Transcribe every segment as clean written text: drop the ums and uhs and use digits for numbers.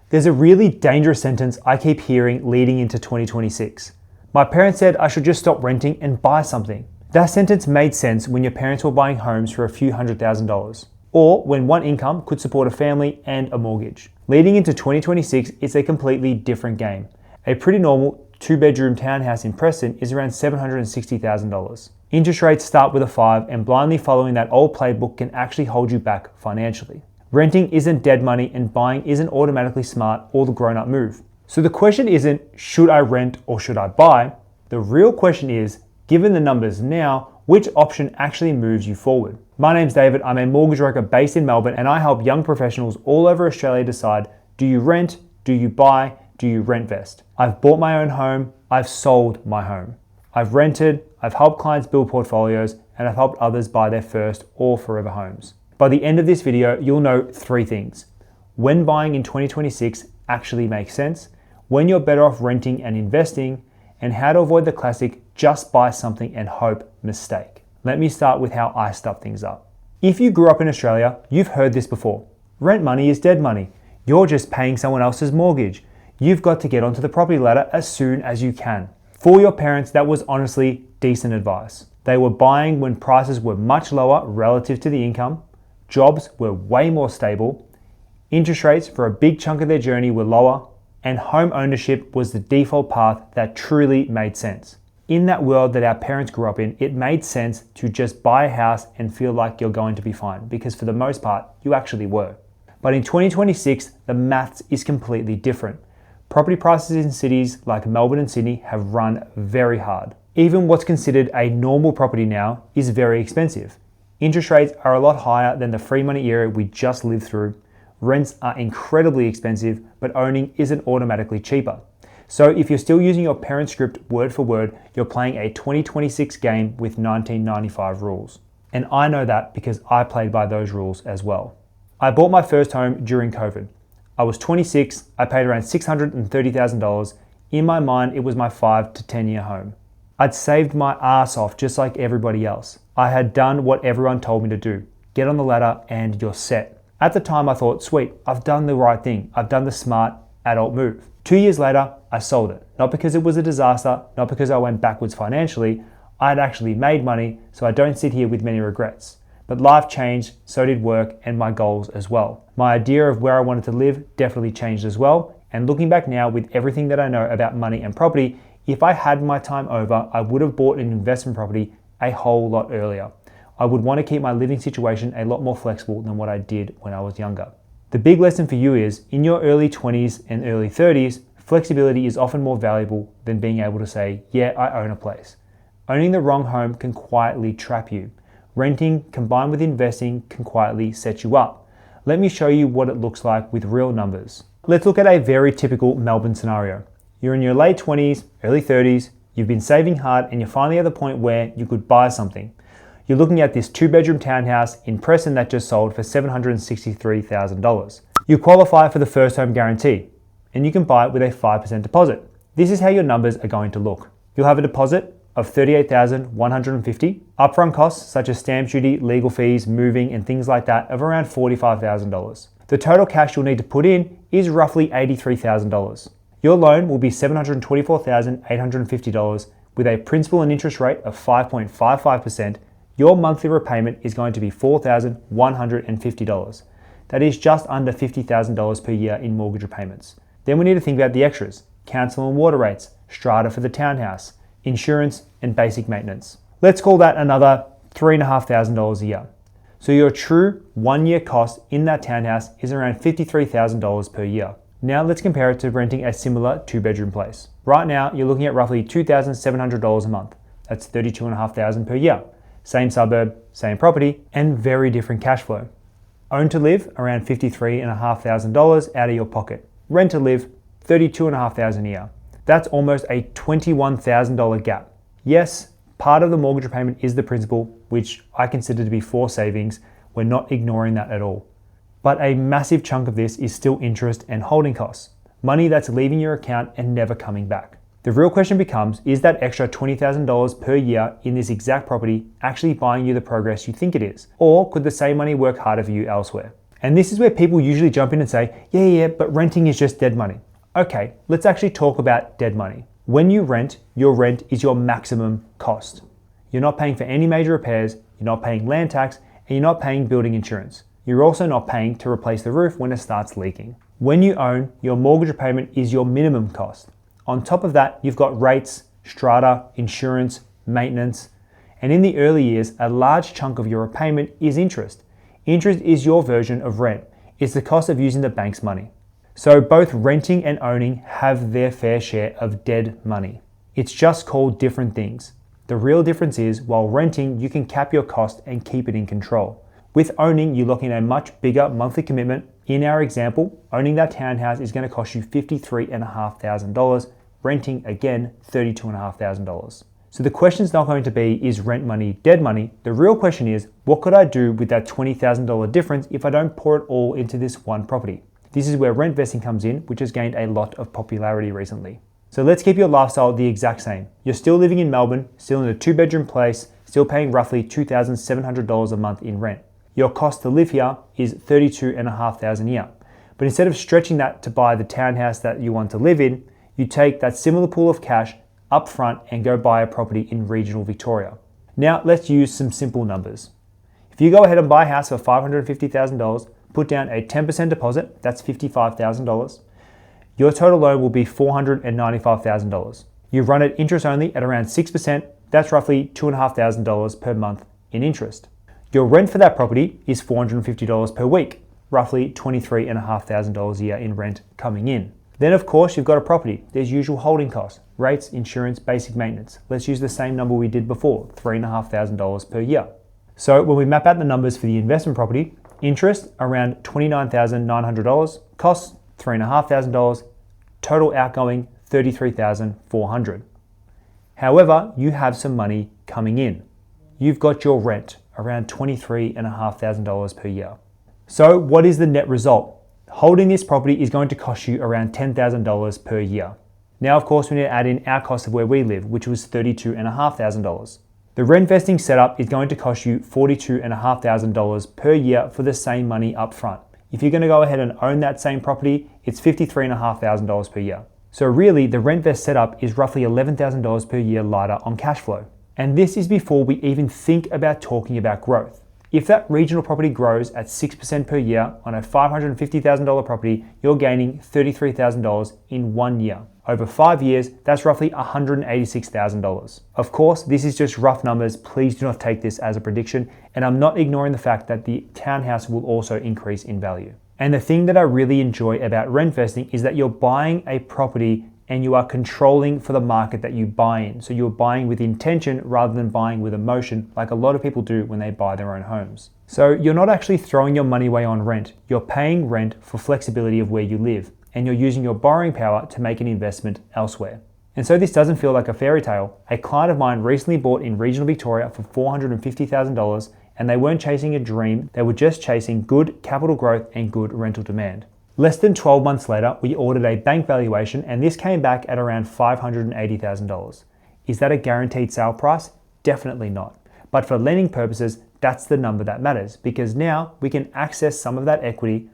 There's a really dangerous sentence I keep hearing leading into 2026. My parents said I should just stop renting and buy something. That sentence made sense when your parents were buying homes for a few $100,000, or when one income could support a family and a mortgage. Leading into 2026, it's a completely different game. A pretty normal 2-bedroom townhouse in Preston is around $760,000. Interest rates start with a 5, and blindly following that old playbook can actually hold you back financially. Renting isn't dead money, and buying isn't automatically smart or the grown-up move. So the question isn't, should I rent or should I buy? The real question is, given the numbers now, which option actually moves you forward? My name's David, I'm a mortgage broker based in Melbourne, and I help young professionals all over Australia decide, do you rent, do you buy, do you rent-vest? I've bought my own home, I've sold my home. I've rented, I've helped clients build portfolios, and I've helped others buy their first or forever homes. By the end of this video, you'll know 3 things. When buying in 2026 actually makes sense, when you're better off renting and investing, and how to avoid the classic just buy something and hope mistake. Let me start with how I stuff things up. If you grew up in Australia, you've heard this before. Rent money is dead money. You're just paying someone else's mortgage. You've got to get onto the property ladder as soon as you can. For your parents, that was honestly decent advice. They were buying when prices were much lower relative to the income, jobs were way more stable, interest rates for a big chunk of their journey were lower, and home ownership was the default path that truly made sense. In that world that our parents grew up in, it made sense to just buy a house and feel like you're going to be fine, because for the most part, you actually were. But in 2026, the maths is completely different. Property prices in cities like Melbourne and Sydney have run very hard. Even what's considered a normal property now is very expensive. Interest rates are a lot higher than the free money era we just lived through. Rents are incredibly expensive, but owning isn't automatically cheaper. So if you're still using your parents' script word for word, you're playing a 2026 game with 1995 rules. And I know that because I played by those rules as well. I bought my first home during COVID. I was 26, I paid around $630,000. In my mind, it was my 5 to 10 year home. I'd saved my ass off just like everybody else. I had done what everyone told me to do. Get on the ladder and you're set. At the time I thought, sweet, I've done the right thing. I've done the smart adult move. 2 years later, I sold it. Not because it was a disaster, not because I went backwards financially. I'd actually made money, so I don't sit here with many regrets. But life changed, so did work and my goals as well. My idea of where I wanted to live definitely changed as well. And looking back now with everything that I know about money and property, if I had my time over, I would have bought an investment property a whole lot earlier. I would want to keep my living situation a lot more flexible than what I did when I was younger. The big lesson for you is, in your early 20s and early 30s, flexibility is often more valuable than being able to say, yeah, I own a place. Owning the wrong home can quietly trap you. Renting combined with investing can quietly set you up. Let me show you what it looks like with real numbers. Let's look at a very typical Melbourne scenario. You're in your late 20s, early 30s, you've been saving hard, and you're finally at the point where you could buy something. You're looking at this 2-bedroom townhouse in Preston that just sold for $763,000. You qualify for the first home guarantee, and you can buy it with a 5% deposit. This is how your numbers are going to look. You'll have a deposit of $38,150, upfront costs such as stamp duty, legal fees, moving, and things like that of around $45,000. The total cash you'll need to put in is roughly $83,000. Your loan will be $724,850 with a principal and interest rate of 5.55%. Your monthly repayment is going to be $4,150. That is just under $50,000 per year in mortgage repayments. Then we need to think about the extras: council and water rates, strata for the townhouse, insurance, and basic maintenance. Let's call that another $3,500 a year. So your true 1-year cost in that townhouse is around $53,000 per year. Now let's compare it to renting a similar 2-bedroom place. Right now, you're looking at roughly $2,700 a month. That's $32,500 per year. Same suburb, same property, and very different cash flow. Own to live, around $53,500 out of your pocket. Rent to live, $32,500 a year. That's almost a $21,000 gap. Yes, part of the mortgage repayment is the principal, which I consider to be forced savings. We're not ignoring that at all. But a massive chunk of this is still interest and holding costs. Money that's leaving your account and never coming back. The real question becomes, is that extra $20,000 per year in this exact property actually buying you the progress you think it is? Or could the same money work harder for you elsewhere? And this is where people usually jump in and say, yeah, but renting is just dead money. Okay, let's actually talk about dead money. When you rent, your rent is your maximum cost. You're not paying for any major repairs, you're not paying land tax, and you're not paying building insurance. You're also not paying to replace the roof when it starts leaking. When you own, your mortgage repayment is your minimum cost. On top of that, you've got rates, strata, insurance, maintenance, and in the early years, a large chunk of your repayment is interest. Interest is your version of rent. It's the cost of using the bank's money. So both renting and owning have their fair share of dead money. It's just called different things. The real difference is, while renting, you can cap your cost and keep it in control. With owning, you lock in a much bigger monthly commitment. In our example, owning that townhouse is going to cost you $53,500, renting again $32,500. So the question is not going to be, is rent money dead money? The real question is, what could I do with that $20,000 difference if I don't pour it all into this one property? This is where rent vesting comes in, which has gained a lot of popularity recently. So let's keep your lifestyle the exact same. You're still living in Melbourne, still in a 2-bedroom place, still paying roughly $2,700 a month in rent. Your cost to live here is $32,500 a year. But instead of stretching that to buy the townhouse that you want to live in, you take that similar pool of cash up front and go buy a property in regional Victoria. Now let's use some simple numbers. If you go ahead and buy a house for $550,000, put down a 10% deposit, that's $55,000. Your total loan will be $495,000. You run it interest only at around 6%, that's roughly $2,500 per month in interest. Your rent for that property is $450 per week, roughly $23,500 a year in rent coming in. Then of course you've got a property. There's usual holding costs, rates, insurance, basic maintenance. Let's use the same number we did before, $3,500 per year. So when we map out the numbers for the investment property, interest around $29,900, costs $3,500, total outgoing $33,400. However, you have some money coming in. You've got your rent around $23,500 per year. So what is the net result? Holding this property is going to cost you around $10,000 per year. Now, of course, we need to add in our cost of where we live, which was $32,500. The rent vesting setup is going to cost you $42,500 per year for the same money up front. If you're going to go ahead and own that same property, it's $53,500 per year. So really, the rent vest setup is roughly $11,000 per year lighter on cash flow. And this is before we even think about talking about growth. If that regional property grows at 6% per year on a $550,000 property, you're gaining $33,000 in 1 year. Over 5 years, that's roughly $186,000. Of course, this is just rough numbers. Please do not take this as a prediction. And I'm not ignoring the fact that the townhouse will also increase in value. And the thing that I really enjoy about rent vesting is that you're buying a property and you are controlling for the market that you buy in. So you're buying with intention rather than buying with emotion, like a lot of people do when they buy their own homes. So you're not actually throwing your money away on rent. You're paying rent for flexibility of where you live, and you're using your borrowing power to make an investment elsewhere. And so this doesn't feel like a fairy tale. A client of mine recently bought in regional Victoria for $450,000, and they weren't chasing a dream, they were just chasing good capital growth and good rental demand. Less than 12 months later, we ordered a bank valuation and this came back at around $580,000. Is that a guaranteed sale price? Definitely not. But for lending purposes, that's the number that matters because now we can access some of that equity,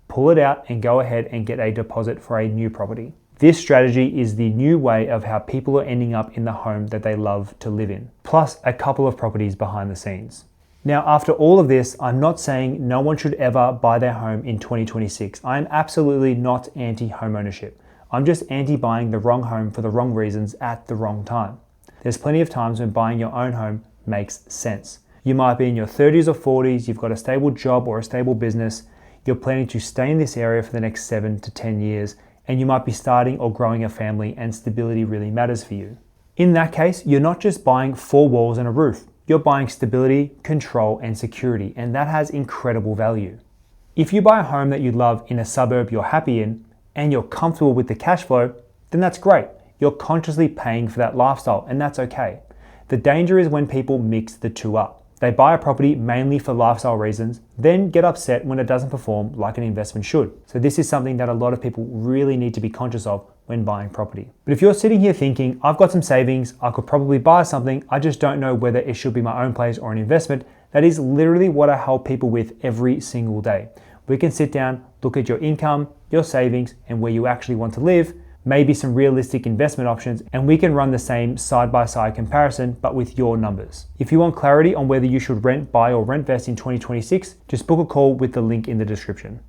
pull it out and go ahead and get a deposit for a new property. This strategy is the new way of how people are ending up in the home that they love to live in, plus a couple of properties behind the scenes. Now, after all of this, I'm not saying no one should ever buy their home in 2026. I am absolutely not anti-home ownership. I'm just anti-buying the wrong home for the wrong reasons at the wrong time. There's plenty of times when buying your own home makes sense. You might be in your 30s or 40s, you've got a stable job or a stable business, you're planning to stay in this area for the next 7 to 10 years, and you might be starting or growing a family and stability really matters for you. In that case, you're not just buying 4 walls and a roof. You're buying stability, control, and security, and that has incredible value. If you buy a home that you love in a suburb you're happy in, and you're comfortable with the cash flow, then that's great. You're consciously paying for that lifestyle, and that's okay. The danger is when people mix the two up. They buy a property mainly for lifestyle reasons, then get upset when it doesn't perform like an investment should. So this is something that a lot of people really need to be conscious of when buying property. But if you're sitting here thinking, I've got some savings, I could probably buy something, I just don't know whether it should be my own place or an investment, that is literally what I help people with every single day. We can sit down, look at your income, your savings, and where you actually want to live, maybe some realistic investment options, and we can run the same side-by-side comparison, but with your numbers. If you want clarity on whether you should rent, buy, or rent vest in 2026, just book a call with the link in the description.